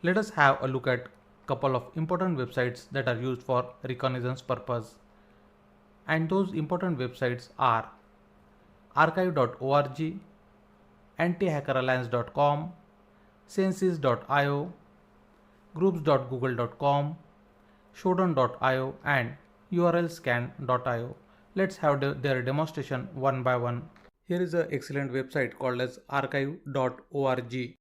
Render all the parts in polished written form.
Let us have a look at a couple of important websites that are used for reconnaissance purpose. And those important websites are archive.org, antihackeralliance.com, census.io, groups.google.com, shodan.io and urlscan.io. Let's have their demonstration one by one. Here is an excellent website called as archive.org.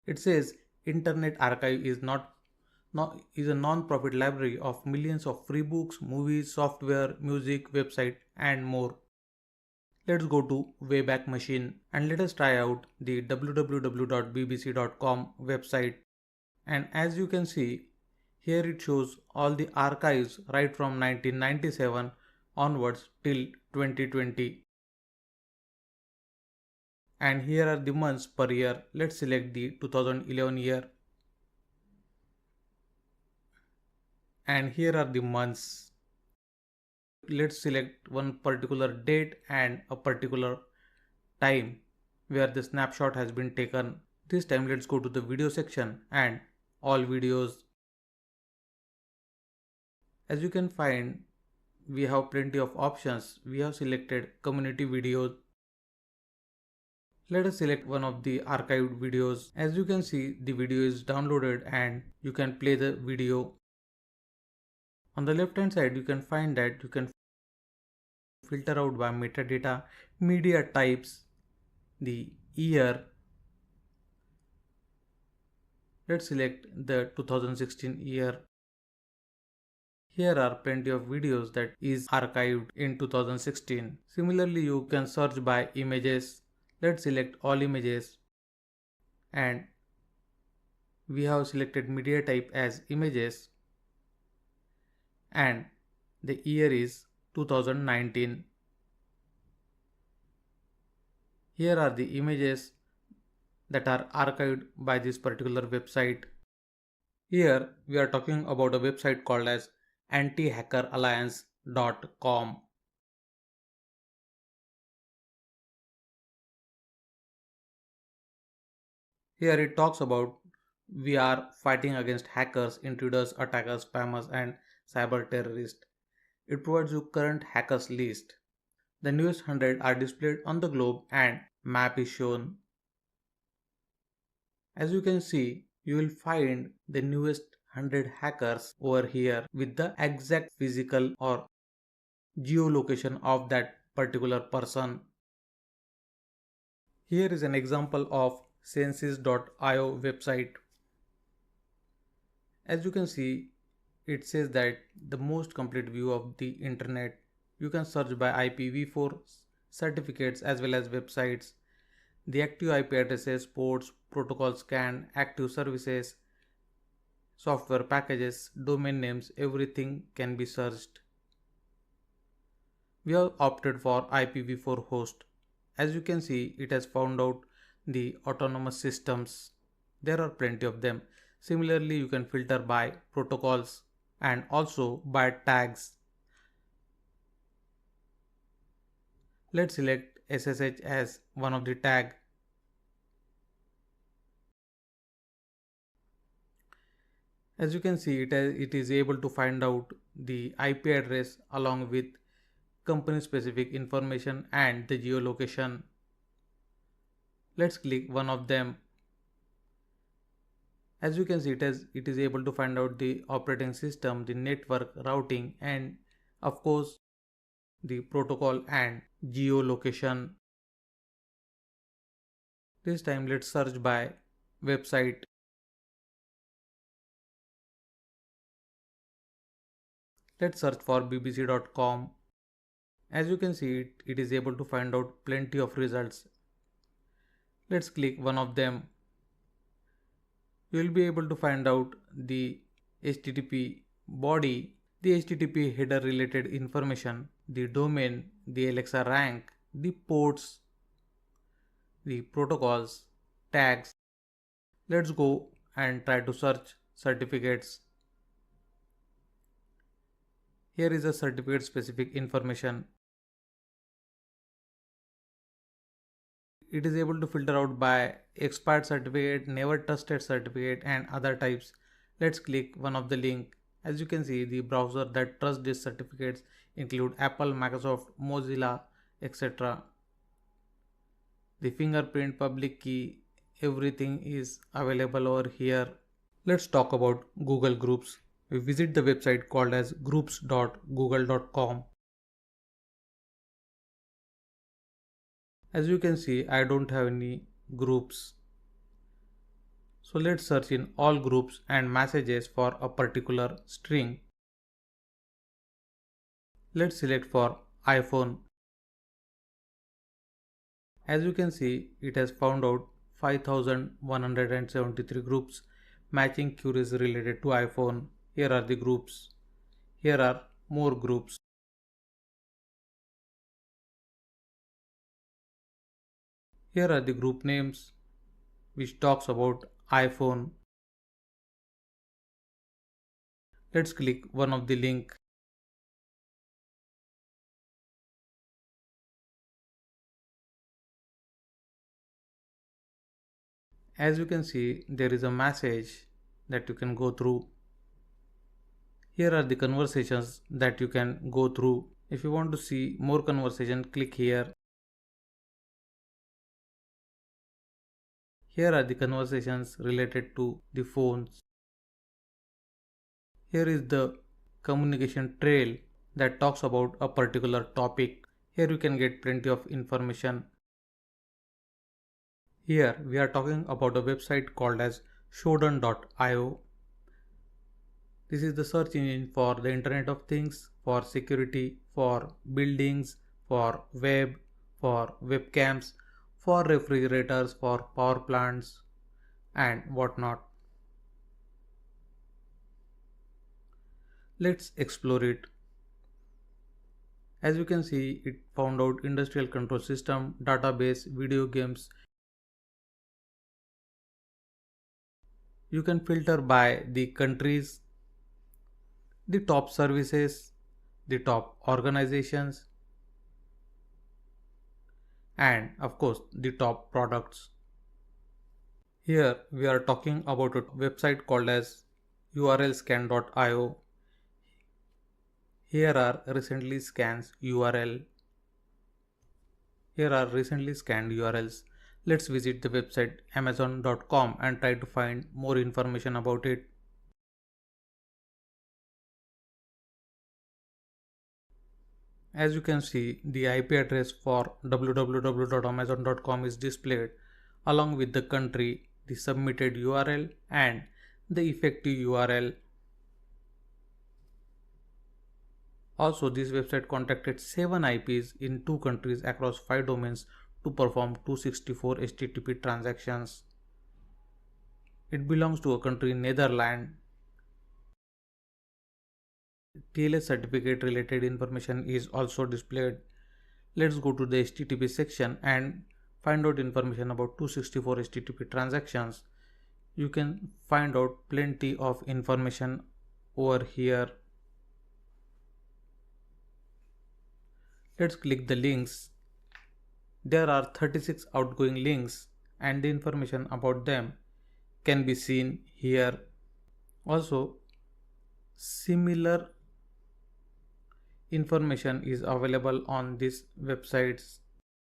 It says Internet Archive is a non-profit library of millions of free books, movies, software, music, website and more. Let's go to Wayback Machine and let us try out the www.bbc.com website. And as you can see, here it shows all the archives right from 1997 onwards till 2020. And here are the months per year. Let's select the 2011 year. And here are the months. Let's select one particular date and a particular time where the snapshot has been taken. This time let's go to the video section and all videos. As you can find, we have plenty of options. We have selected community videos. Let us select one of the archived videos. As you can see, the video is downloaded and you can play the video. On the left hand side, you can find that you can filter out by metadata, media types, the year. Let's select the 2016 year. Here are plenty of videos that is archived in 2016. Similarly, you can search by images. Let's select all images and we have selected media type as images and the year is 2019. Here are the images that are archived by this particular website. Here we are talking about a website called as antihackeralliance.com. Here it talks about we are fighting against hackers, intruders, attackers, spammers and cyber terrorists. It provides you current hackers list. The newest 100 are displayed on the globe and map is shown. As you can see, you will find the newest 100 hackers over here with the exact physical or geolocation of that particular person. Here is an example of census.io website. As you can see, it says that the most complete view of the internet. You can search by IPv4 certificates as well as websites. The active IP addresses, ports, protocol scan, active services, software packages, domain names, everything can be searched. We have opted for IPv4 host. As you can see, it has found out the autonomous systems. There are plenty of them. Similarly, you can filter by protocols and also by tags. Let's select SSH as one of the tag. As you can see, it is able to find out the IP address along with company specific information and the geolocation. Let's click one of them. As you can see, it is able to find out the operating system, the network, routing and of course the protocol and geolocation. This time let's search by website. Let's search for bbc.com. As you can see, it is able to find out plenty of results. Let's click one of them. You will be able to find out the HTTP body, the HTTP header related information, the domain, the Alexa rank, the ports, the protocols, tags. Let's go and try to search certificates. Here is a certificate specific information. It is able to filter out by expired certificate, never trusted certificate and other types. Let's click one of the link. As you can see, the browser that trusts these certificates include Apple, Microsoft, Mozilla, etc. The fingerprint, public key, everything is available over here. Let's talk about Google Groups. We visit the website called as groups.google.com. As you can see, I don't have any groups. So let's search in all groups and messages for a particular string. Let's select for iPhone. As you can see, it has found out 5173 groups matching queries related to iPhone. Here are the groups. Here are more groups. Here are the group names which talks about iPhone. Let's click one of the link. As you can see, there is a message that you can go through. Here are the conversations that you can go through. If you want to see more conversation, click here. Here are the conversations related to the phones. Here is the communication trail that talks about a particular topic. Here you can get plenty of information. Here we are talking about a website called as shodan.io. This is the search engine for the Internet of Things, for security, for buildings, for web, for webcams, for refrigerators, for power plants and whatnot. Let's explore it. As you can see, it found out industrial control system, database, video games. You can filter by the countries, the top services, the top organizations, and of course the top products. Here we are talking about a website called as urlscan.io. Here are recently scans URL. Here are recently scanned URLs. Let's visit the website amazon.com and try to find more information about it. As you can see, the IP address for www.amazon.com is displayed along with the country, the submitted URL and the effective URL. Also, this website contacted 7 IPs in 2 countries across 5 domains to perform 264 HTTP transactions. It belongs to a country Netherlands. TLS certificate related information is also displayed. Let's go to the HTTP section and find out information about 264 HTTP transactions. You can find out plenty of information over here. Let's click the links. There are 36 outgoing links and the information about them can be seen here. Also, similar information is available on these websites.